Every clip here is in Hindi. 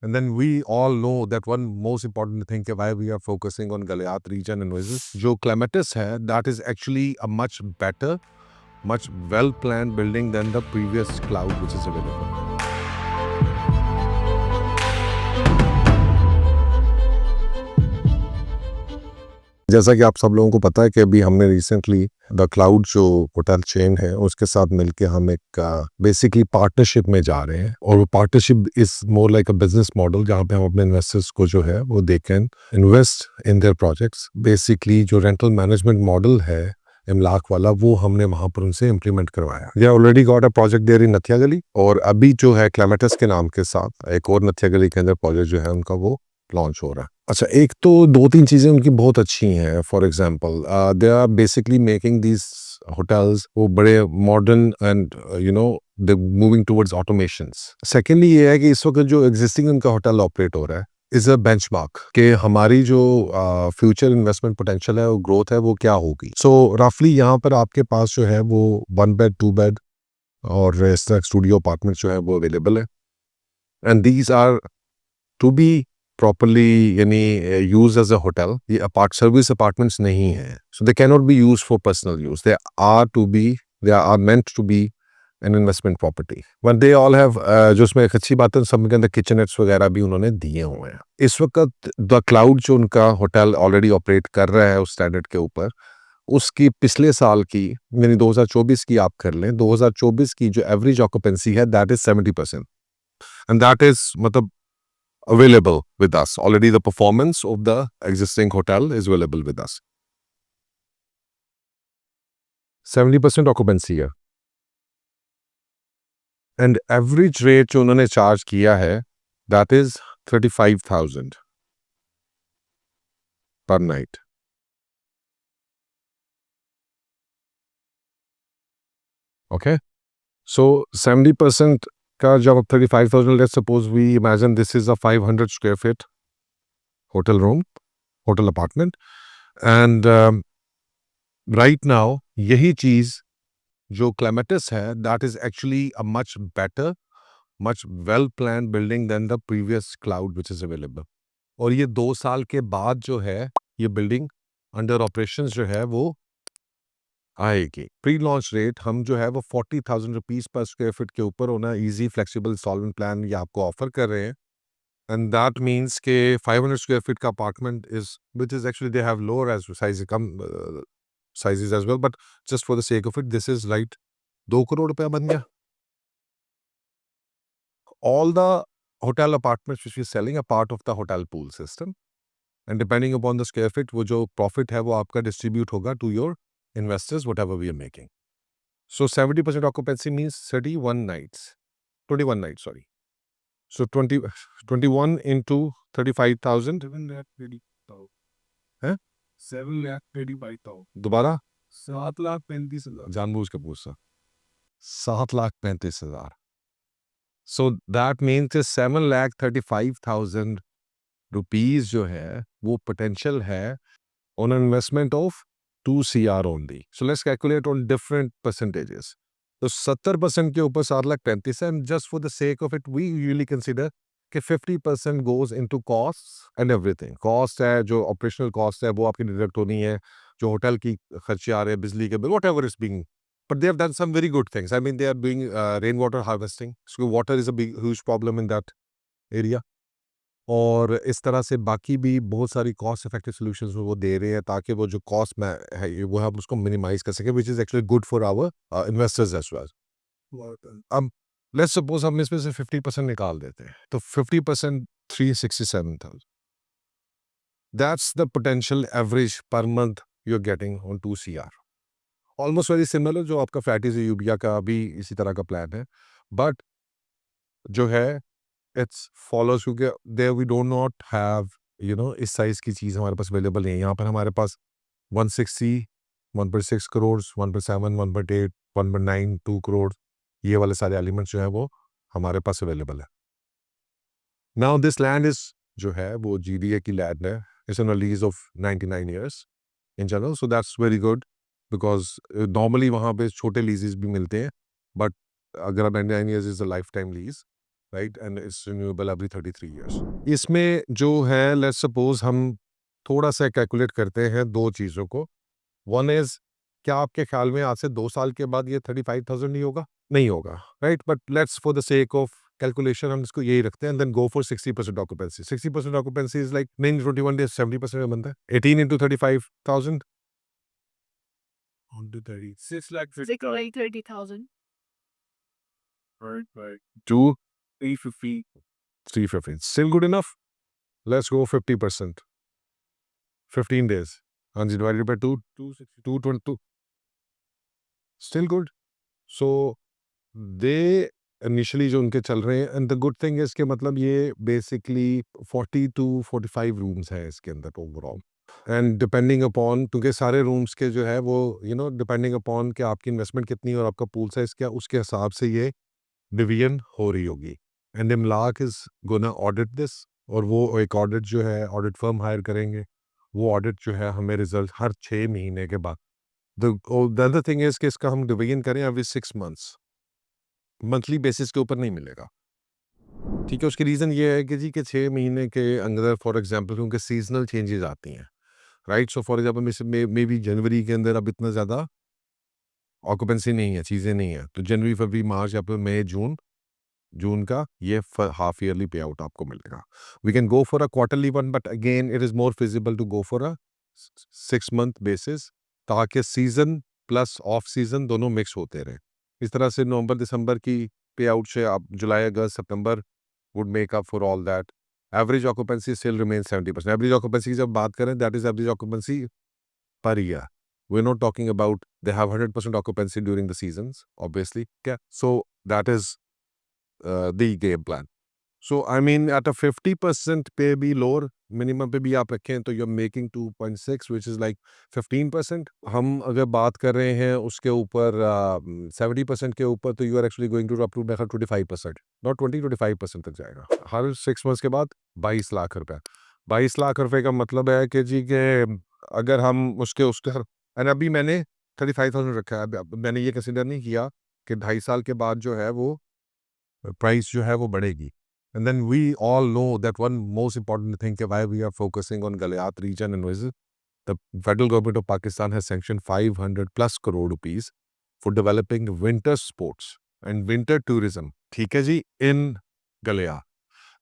And then we all know that one most important thing why we are focusing on Galayat region and Oasis. जो Clematis है, that is actually a much better, much well planned building than the previous cloud which is available. जैसा कि आप सब लोगों को पता है कि अभी हमने रिसेंटली द क्लाउड जो होटल चेन है उसके साथ मिलके हम एक बेसिकली पार्टनरशिप में जा रहे हैं, और वो partnership is more like a business model जहाँ पे हम अपने इन्वेस्टर्स को जो है वो they can invest in their projects. Basically जो रेंटल मैनेजमेंट मॉडल है इमलाक वाला, वो हमने वहां पर उनसे इम्प्लीमेंट करवाया। They already got a project there in Nathia Gali, और अभी जो है क्लेमेटस के नाम के साथ एक और नथिया गली के अंदर प्रोजेक्ट जो है उनका वो लॉन्च हो रहा है। अच्छा, एक तो दो तीन चीज़ें उनकी बहुत अच्छी हैं। For example they are basically making these hotels वो बड़े modern and they moving towards automations. Secondly ये है कि इस वक्त जो एग्जिस्टिंग उनका होटल ऑपरेट हो रहा है इज अ बेंचमार्क कि हमारी जो फ्यूचर इन्वेस्टमेंट पोटेंशियल है और ग्रोथ है वो क्या होगी। सो रफली यहाँ पर आपके पास जो है वो 1 बेड 2 बेड और इस तरह स्टूडियो अपार्टमेंट जो है वो अवेलेबल है, and these are to be properly यानी यूज एज अ होटल। ये अपार्ट सर्विस अपार्टमेंट्स नहीं है, so they can not be use for personal use, they are meant to be an investment property. But they all have जो उसमें एक अच्छी बात है सब के अंदर किचनेट्स वगैरह भी उन्होंने दिए हुए हैं। इस वक्त द क्लाउड जो उनका होटल ऑलरेडी ऑपरेट कर रहा है उस स्टैंडर्ड के ऊपर, उसकी पिछले साल की यानी 2024 की आप कर लें, 2024 की जो एवरेज ऑक्यूपेंसी है that is 70%, and that is मतलब available with us. Already the performance of the existing hotel is available with us. 70% occupancy है, and average rate जो उन्होंने charge किया है that is 35,000 per night. Okay, so 70% का जब 35,000, let's suppose we imagine this is a 500 square feet hotel room, hotel apartment, and right now यही चीज जो क्लेमेटिस है that is actually a much better, much well planned building than the previous cloud which is available. और ये 2 साल के बाद जो है ये बिल्डिंग अंडर ऑपरेशंस जो है वो आएगी। प्री लॉन्च रेट हम जो है वो 40,000 रुपीज पर स्क्वायर फीट के ऊपर होना इजी फ्लेक्सिबल इंस्टॉलमेंट प्लान ये आपको ऑफर कर रहे हैं, एंड दैट मीन्स के 500 स्क्वायर फीट का apartment is which is actually they have lower as size कम sizes as well, but just for the sake of it this is right 2 crore रुपया बन गया। All the hotel apartments which we are selling are part of the hotel pool system, and depending upon the square feet वो जो profit है वो आपका distribute होगा to your investors whatever we are making. So 70% occupancy means 31 nights, 21 nights, sorry. So 21 into 35,000 है 7,35,000 दोबारा 7,35,000 जानबूझ के पूछा 7,35,000। So that means 7,35,000 रुपीज जो है वो पोटेंशियल है on investment of 2 CR only. So let's calculate on different percentages. तो 70% के ऊपर 7,35,000 and just for the sake of it we usually consider कि 50% goes into cost and everything. Cost है जो ऑपरेशनल कॉस्ट है वो आपकी डिडक्ट होनी है, जो होटल की खर्चे आ रहे हैं, बिजली के bill, what ever is being. But they have done some very good things. I mean, they are doing rainwater harvesting. So water is a big, huge problem in that area. और इस तरह से बाकी भी बहुत सारी कॉस्ट इफेक्टिव सॉल्यूशंस वो दे रहे हैं ताकि वो जो कॉस्ट में है वो हम उसको मिनिमाइज कर सकें, which is actually good for our investors as well. अब लेट्स सपोज हम इसमें से 50% निकाल देते हैं तो 50% 367,000, that's the potential average per month you are getting on 2 CR। Almost very similar जो आपका फ्लैटिस यूबिया का भी इसी तरह का प्लान है, बट जो है इट्स फॉलोज क्योंकि there we don't not have इस साइज की चीज़ हमारे पास अवेलेबल नहीं है। यहाँ पर हमारे पास 160, 1.6 करोड़, 1.7, 1.8, 1.9, 2 करोड़, ये वाले सारे एलिमेंट्स जो है वो हमारे पास अवेलेबल है। नाउ दिस लैंड इज जो है वो GDA की लैंड है, it's on a lease of 99 years in general, so that's very good because normally वहाँ पे छोटे लीजेस भी मिलते हैं, बट अगर 99 years is a life time lease. Right, and it's renewable every 33 years. इसमें जो है, लेट्स सपोज हम थोड़ा सा कैलकुलेट करते हैं दो चीज़ों को। वन इज, क्या आपके ख्याल में आज से 2 साल के बाद ये 35,000 नहीं होगा? नहीं होगा, right? But let's for the sake of calculation हम इसको यही रखते हैं, and then go for 60% occupancy. 60% occupancy is like 9 days, 70% में बनता है। 18 into 35,000 on to 30, 6 lakh 30,000. right. To 350. 350. Still good enough? Let's go 50%. 15 days. And divided by 2, 222. Still good. So they initially जो उनके चल रहे हैं, and the good thing is कि मतलब ये basically 40 to 45 rooms है इसके अंदर overall. And depending upon, क्योंकि सारे rooms के जो है वो depending upon कि आपकी investment कितनी है और आपका pool size क्या, उसके हिसाब से ये डिवीजन हो रही होगी। And Imlak is gonna audit this, और वो एक ऑडिट जो है, ऑडिट फर्म हायर करेंगे। वो ऑडिट जो है हमें रिजल्ट हर 6 महीने के बाद। द अदर थिंग इज कि इसका हम डिवीजन करें एवरी 6 मंथ्स, मंथली बेसिस के ऊपर नहीं मिलेगा। ठीक है, उसकी रीज़न ये है कि जी के 6 महीने के अंदर फॉर एग्जांपल क्योंकि सीजनल चेंजेस आती हैं, right? So for example maybe जनवरी के अंदर अब इतना ज़्यादा ऑक्यूपेंसी नहीं है, चीज़ें नहीं है, तो जनवरी फरवरी मार्च अप्रैल मई जून, जून का ये हाफ ईयरली पे आउट आपको मिलेगा। We can go for a quarterly one, but again it is more feasible to go for a 6 month basis, ताकि सीजन प्लस ऑफ सीजन दोनों मिक्स होते रहे। इस तरह से नवंबर दिसंबर की पे आउट से आप जुलाई अगस्त सितंबर would make up for all that. Average occupancy still remain 70%। Average occupancy की जब बात करें, that is average occupancy per year. We're not talking about they have 100% occupancy during the seasons, obviously. Yeah. So that is the game plan. So I mean at a 50% पे भी lower minimum पे भी आप रखें तो you're making 2.6 which is like 15%। हम अगर बात कर रहे हैं उसके ऊपर 70% के ऊपर, तो you are actually going to up to 25%, not 20-25% तक जाएगा हर 6 months के बाद। 22 लाख रुपए, 22 लाख रुपए का मतलब है कि जी के अगर हम उसके उसके एंड अभी मैंने 35,000 रखा है। अब मैंने ये कंसिडर नहीं किया कि 2.5 साल के बाद जो है वो प्राइस जो है वो बढ़ेगी। And then we all know that one most important thing why we are focusing on Galiyat region and visit, the federal government of Pakistan has sanction 500 plus crore rupees for developing winter sports and winter tourism. ठीक है जी, in Galiyat.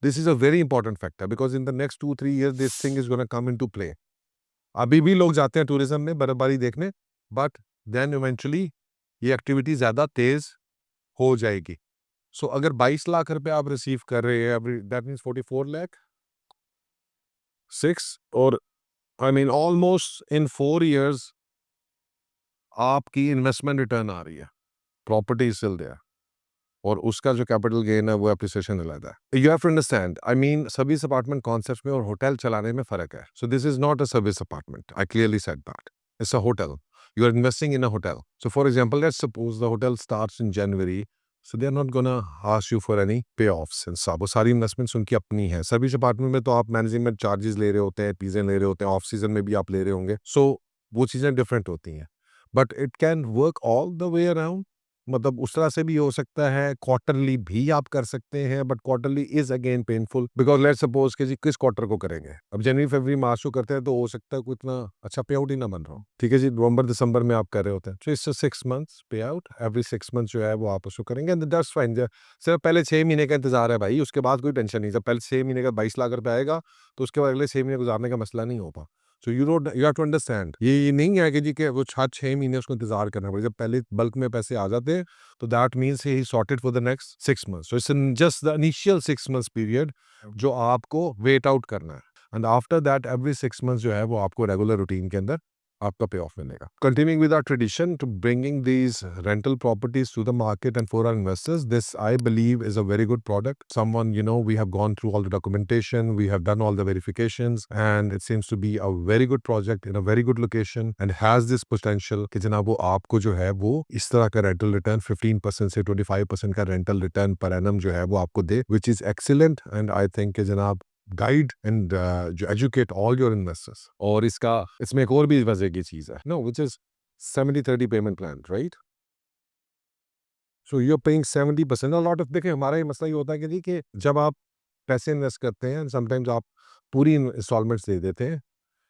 This is a very important factor because in the next 2-3 years this thing is gonna come into play. अभी भी लोग जाते हैं टूरिज्म में बर्फबारी देखने, बट देन इवेंचुअली ये एक्टिविटी ज़्यादा तेज हो जाएगी। सो अगर 22 लाख रुपए आप रिसीव कर रहे हैं, दैट मीन्स 44 लाख 6, और I mean almost in 4 years आपकी इन्वेस्टमेंट रिटर्न आ रही है, प्रॉपर्टी स्टिल देयर, और उसका जो कैपिटल गेन है वो एप्रिसिएशन अलग है। You have to understand, I mean service apartment concept में और होटल चलाने में फ़र्क है। So this is not a service apartment, I clearly said that, it's a hotel. You are investing in a hotel. So for example let's suppose the hotel starts in January, so they are not gonna ask you for any pay offs and सब, वो सारी इन्वेस्टमेंट्स उनकी अपनी है। सर्विस अपार्टमेंट में तो आप मैनेजमेंट चार्जेस ले रहे होते हैं, चीज़ें ले रहे होते हैं, ऑफ सीजन में भी आप ले रहे होंगे, सो वो चीज़ें डिफरेंट होती हैं। But it can work all the way around, मतलब उस तरह से भी हो सकता है, क्वार्टरली भी आप कर सकते हैं, but quarterly is again painful because let's suppose कि जी किस क्वार्टर को करेंगे। अब जनवरी फरवरी मार्च को करते हैं तो हो सकता है कोई इतना अच्छा पे आउट ही ना बन रहा हो। ठीक है जी, नवंबर दिसंबर में आप कर रहे होते हैं, तो इससे 6 मंथ्स पे आउट, एवरी 6 मंथ जो है वो आप उसको करेंगे, एंड दैट्स फाइन। सिर्फ पहले 6 महीने का इंतजार है भाई, उसके बाद कोई टेंशन नहीं। जब पहले 6 महीने का 22 लाख रुपए आएगा तो उसके बाद अगले 6 महीने गुजारने का मसला नहीं होगा। So you have to understand, ये नहीं है कि जी कि वो 6 महीने उसको इंतजार करना पड़ेगा। जब पहले बल्क में पैसे आ जाते हैं तो that means he sorted for the next 6 months. So it's just the initial 6 months period जो आपको वेट आउट करना है, and after that every 6 months जो है वो आपको रेगुलर रूटीन के अंदर आपका पे ऑफ मिलेगा। Continuing with our tradition to bringing these rental properties to the market and for our investors, this I believe is a very good product. Someone, we have gone through all the documentation, we have done all the verifications, and it seems to be a very good project in a very good location and has this potential कि जनाब वो आपको जो है वो इस तरह का rental return 15% से 25% का rental return per annum जो है वो आपको दे, which is excellent, and I think कि जनाब गाइड एंड जो एजुकेट ऑल योर इन्वेस्टर्स। और इसमें एक और भी वजह की चीज़ है, no, which is 70-30 payment plan, right? So you are paying 70%। A lot of, देखिए हमारा ये मसला ये होता है कि जी कि जब आप पैसे इन्वेस्ट करते हैं, समटाइम्स आप पूरी इंस्टॉलमेंट्स दे देते हैं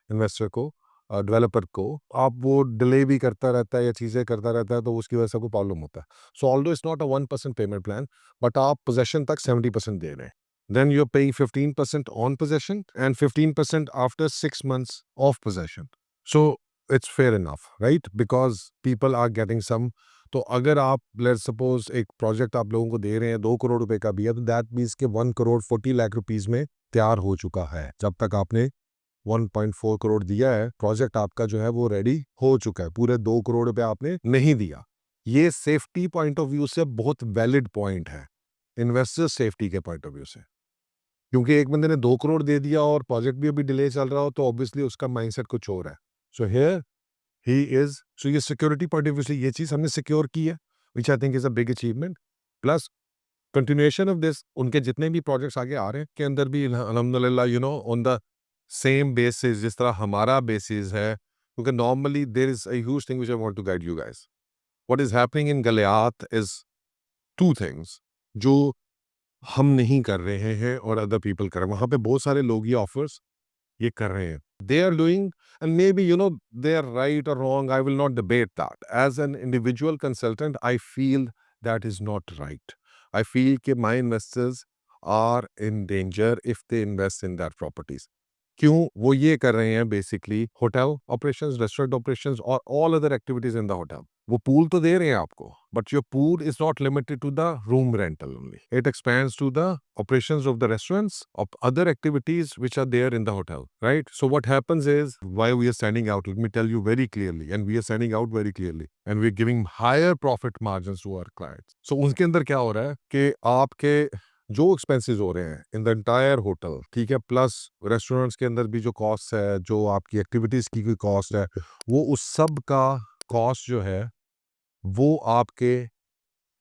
इन्वेस्टर को, डेवलपर को, आप वो डिले भी करता रहता है या चीज़ें करता रहता है, तो उसकी वजह से कोई प्रॉब्लम होता है। So although it's not a 1% payment plan, but आप पोजेसन तक 70% दे रहे हैं। Then you are paying 15% on possession and 15% after 6 months of possession. So it's fair enough, right? Because people are getting some. तो अगर आप लेट्स सपोज एक प्रोजेक्ट आप लोगों को दे रहे हैं 2 करोड़ रुपए का भी है, तो दैट मीन्स के 1 करोड़ 40 लाख रुपीज में तैयार हो चुका है। जब तक आपने 1.4 करोड़ दिया है, प्रोजेक्ट आपका जो है वो रेडी हो चुका है। पूरे 2 करोड़ रुपए आपने नहीं दिया। ये सेफ्टी पॉइंट ऑफ व्यू से बहुत वैलिड पॉइंट है, इन्वेस्टर सेफ्टी के पॉइंट ऑफ व्यू से। क्योंकि एक बंदे ने 2 करोड़ दे दिया और प्रोजेक्ट भी अभी डिले चल रहा हो, तो ऑब्वियसली उसका माइंडसेट कुछ और है। सो हियर ही इज, सो ये सिक्योरिटी पॉइंट ऑफ व्यू से ये चीज हमने सिक्योर की है, which I think is a big achievement. Plus continuation of this, उनके जितने भी प्रोजेक्ट्स आगे आ रहे हैं के अंदर भी अल्हम्दुलिल्लाह, ऑन द सेम बेसिस जिस तरह हमारा बेसिस है। क्योंकि normally there is a huge thing which I want to guide you guys. What is happening in Galiyat is two things जो हम नहीं कर रहे हैं और अदर पीपल कर रहे हैं। वहां पे बहुत सारे लोग ये ऑफर्स ये कर रहे हैं, they are doing, and maybe they are right or wrong, I will not debate that. As an individual consultant, I feel that is not right. I feel that my investors are in danger if they invest in that properties. क्यों वो ये कर रहे हैं? Basically hotel operations, restaurant operations और all other activities in the hotel. वो पूल तो दे रहे हैं आपको, but your pool is not limited to the room rental only, it expands to the operations of the restaurants, of other activities which are there in the hotel, right? So what happens is, why we are standing out, let me tell you very clearly, and we are standing out very clearly, and we're giving higher profit margins to our clients. So उसके अंदर क्या हो रहा है कि आपके जो एक्सपेंसेस हो रहे हैं इन द एंटायर होटल, ठीक है, प्लस रेस्टोरेंट्स के अंदर भी जो कॉस्ट है, जो आपकी एक्टिविटीज की कोई कॉस्ट है, वो उस सब का कॉस्ट जो है वो आपके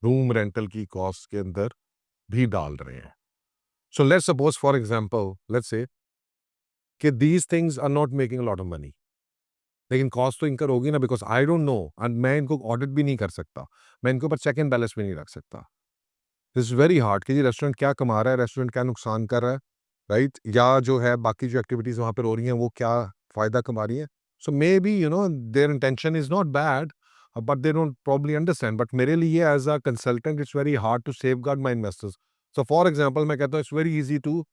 रूम रेंटल की कॉस्ट के अंदर भी डाल रहे हैं। So let's suppose, for example, let's say कि these things are not making a lot of money, लेकिन कॉस्ट तो इनकर होगी ना, because I don't no, and मैं इनको ऑडिट भी नहीं कर सकता, मैं इनके ऊपर चेक एंड बैलेंस भी नहीं रख सकता। दिस इज वेरी हार्ड कि जी रेस्टोरेंट क्या कमा रहा है, रेस्टोरेंट क्या नुकसान कर रहा है, राइट? या जो है बाकी जो एक्टिविटीज वहां पर हो रही हैं वो क्या फायदा कमा रही है। So maybe their intention is not bad, but they don't probably understand. But मेरे लिए as a consultant it's very hard to safeguard my investors. So for example मैं कहता हूँ it's very easy to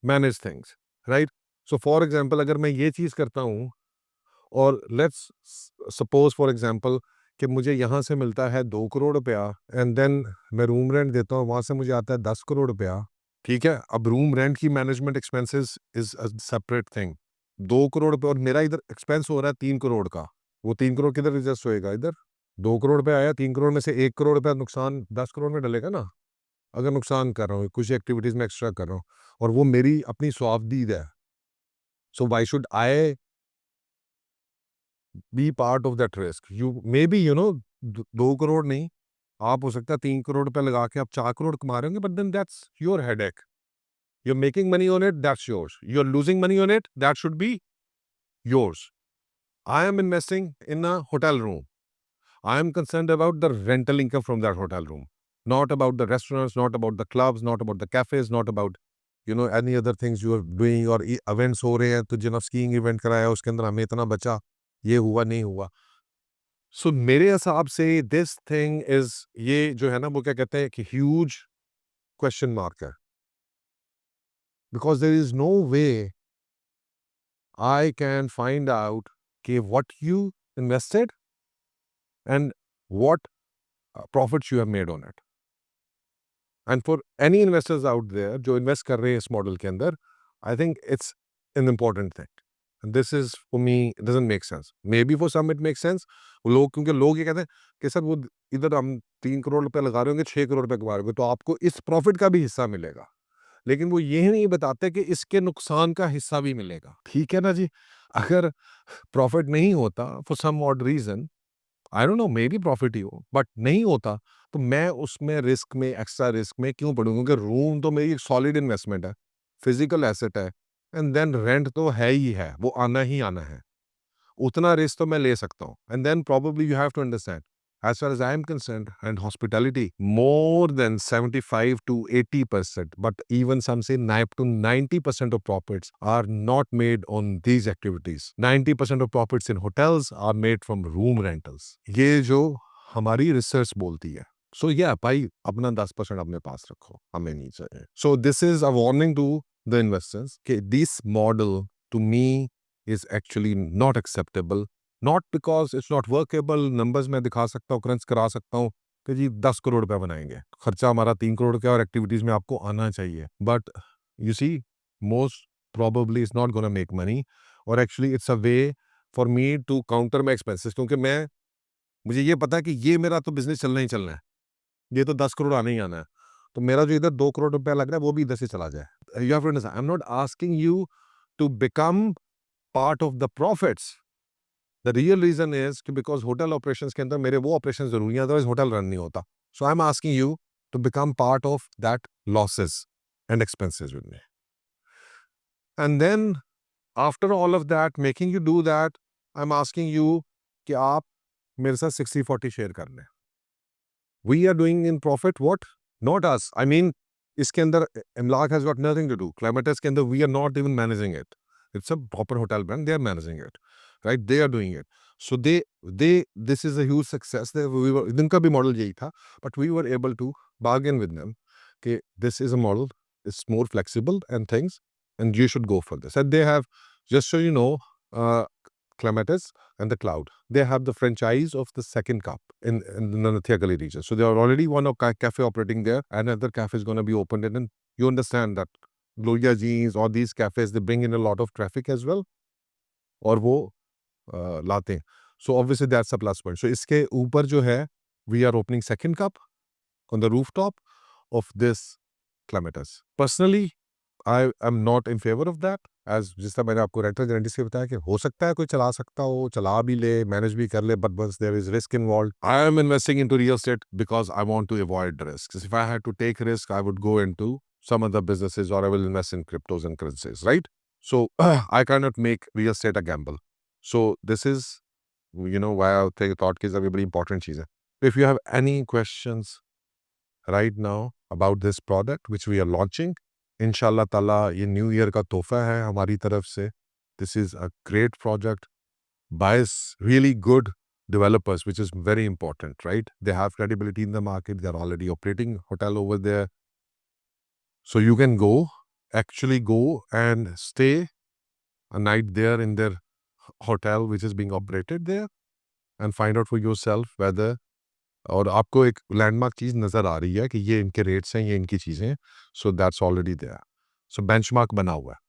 manage things, right? So for example अगर मैं ये चीज करता हूँ, और लेट्स सपोज फॉर एग्जाम्पल कि मुझे यहाँ से मिलता है 2 करोड़ रुपया, एंड देन मैं रूम रेंट देता हूँ, वहां से मुझे आता है 10 करोड़ रुपया, ठीक है। अब रूम रेंट की management expenses is a separate thing. 2 crore रुपये और मेरा इधर एक्सपेंस हो रहा है 3 करोड़ का, वो 3 करोड़ किधर एडजस्ट होएगा? इधर 2 करोड़ रुपया आया, 3 करोड़ में से 1 करोड़ रुपया नुकसान 10 करोड़ में डलेगा ना। अगर नुकसान कर रहा हूँ, कुछ एक्टिविटीज में एक्स्ट्रा कर रहा हूँ, और वो मेरी अपनी स्वावदीद है, so why should I be part of that risk? You may be 2 crore नहीं, आप हो सकता है 3 करोड़ रुपए लगा के आप 4 करोड़ कमा रहे होंगे, but then that's your headache. You are making money on it, that's yours. You are losing money on it, that should be yours. I am investing in a hotel room, I am concerned about the rental income from that hotel room, not about the restaurants, not about the clubs, not about the cafes, not about any other things you are doing, और events हो रहे हैं तो जिन्होंने स्कीइंग इवेंट कराया उसके अंदर हमें इतना बचा, ये हुआ नहीं हुआ। सो मेरे हिसाब से दिस थिंग इज, ये जो है ना वो क्या कहते हैं कि ह्यूज क्वेश्चन मार्क है, because there is no way I can find out कि what you invested and what profits you have made on it. And for any investors out there जो इन्वेस्ट कर रहे हैं इस मॉडल के अंदर, I think it's an important thing. And this is for me, it doesn't make sense. Maybe for some it makes sense. लोग, क्योंकि लोग ये कहते हैं कि सर वो इधर हम 3 करोड़ रुपए लगा रहे होंगे, 6 करोड़ रुपए कमा रहे होंगे, तो आपको इस प्रॉफिट का भी हिस्सा मिलेगा। लेकिन वो ये नहीं बताते कि इसके नुकसान का हिस्सा भी मिलेगा। ठीक है ना जी? अगर प्रॉफिट नहीं होता for some odd reason, I don't know, maybe profit ही हो, बट नहीं होता, तो मैं उसमें रिस्क में, एक्स्ट्रा रिस्क में क्यों पड़ूं? क्योंकि रूम तो मेरी एक सॉलिड इन्वेस्टमेंट है, फिजिकल एसेट है, एंड देन रेंट तो है ही है, वो आना ही आना है। उतना रिस्क तो मैं ले सकता हूँ, and then probably you have to understand as far as I am concerned, and hospitality, more than 75 to 80%, but even some say 9 to 90% of profits are not made on these activities. 90% of profits in hotels are made from room rentals. ये जो हमारी रिसर्च बोलती है. So yeah, भाई अपना 10% अपने पास रखो, हमें नहीं चाहिए. So this is a warning to the investors कि this model to me is actually not acceptable. Not because it's not workable, numbers मैं दिखा सकता हूँ, क्रंच करा सकता हूँ कि जी 10 करोड़ रुपया बनाएंगे, खर्चा हमारा 3 करोड़ का और एक्टिविटीज में आपको आना चाहिए. But you see most probably it's not going to make money, or actually it's a way for me to counter my expenses, क्योंकि मुझे ये पता है कि ये मेरा तो बिजनेस चलना ही चलना है, ये तो 10 करोड़ आना ही आना है, तो मेरा जो इधर 2 करोड़ रुपया लग रहा है वो भी इधर से चला जाए. You have to understand, I am not asking you to become part of the profits. The real reason is कि because hotel operations के अंदर मेरे वो operations जरूरी हैं, otherwise hotel run नहीं होता. So I'm asking you to become part of that losses and expenses with me. And then after all of that, making you do that, I'm asking you कि आप मेरे साथ 60-40 share कर लें. We are doing in profit what? Not us. I mean, इसके अंदर Imlaq has got nothing to do. Climatex के अंदर we are not even managing it. It's a proper hotel brand. They are managing it, right? They are doing it. So this is a huge success. We were, इनका भी model यही था, but we were able to bargain with them. Okay, this is a model. It's more flexible and things, and you should go for this. And they have, just so you know, Clematis and the Cloud. They have the franchise of the second cup in the Nathia Gully region. So there are already one cafe operating there, and another cafe is going to be opened. And you understand that Gloria Jeans or these cafes, they bring in a lot of traffic as well. और वो लाते हैं. So obviously that's a plus point. So इसके ऊपर जो है, we are opening second cup on the rooftop of this Clematis. Personally, I am not in favor of that. As जिस तरह मैंने आपको रेंटल गारंटी से बताया कि हो सकता है कोई चला सकता हो, चला भी ले, मैनेज भी कर ले, but once there is risk involved, I am investing into real estate because I want to avoid risks. If I had to take risk, I would go into some other businesses or I will invest in cryptos and currencies, right? So I cannot make real estate a gamble. So this is, why I thought कि ये बड़ी important चीज़ है. If you have any questions right now about this product which we are launching, इंशाल्लाह ताला ये न्यू ईयर का तोहफा है हमारी तरफ से. This is a great project by really good developers, which is very important, right? They have credibility in the market. They're already operating hotel over there. So you can actually go and stay a night there in their hotel which is being operated there and find out for yourself whether, और आपको एक लैंडमार्क चीज़ नज़र आ रही है कि ये इनके रेट्स हैं, ये इनकी चीज़ें हैं. So that's already there. So benchmark बना हुआ है.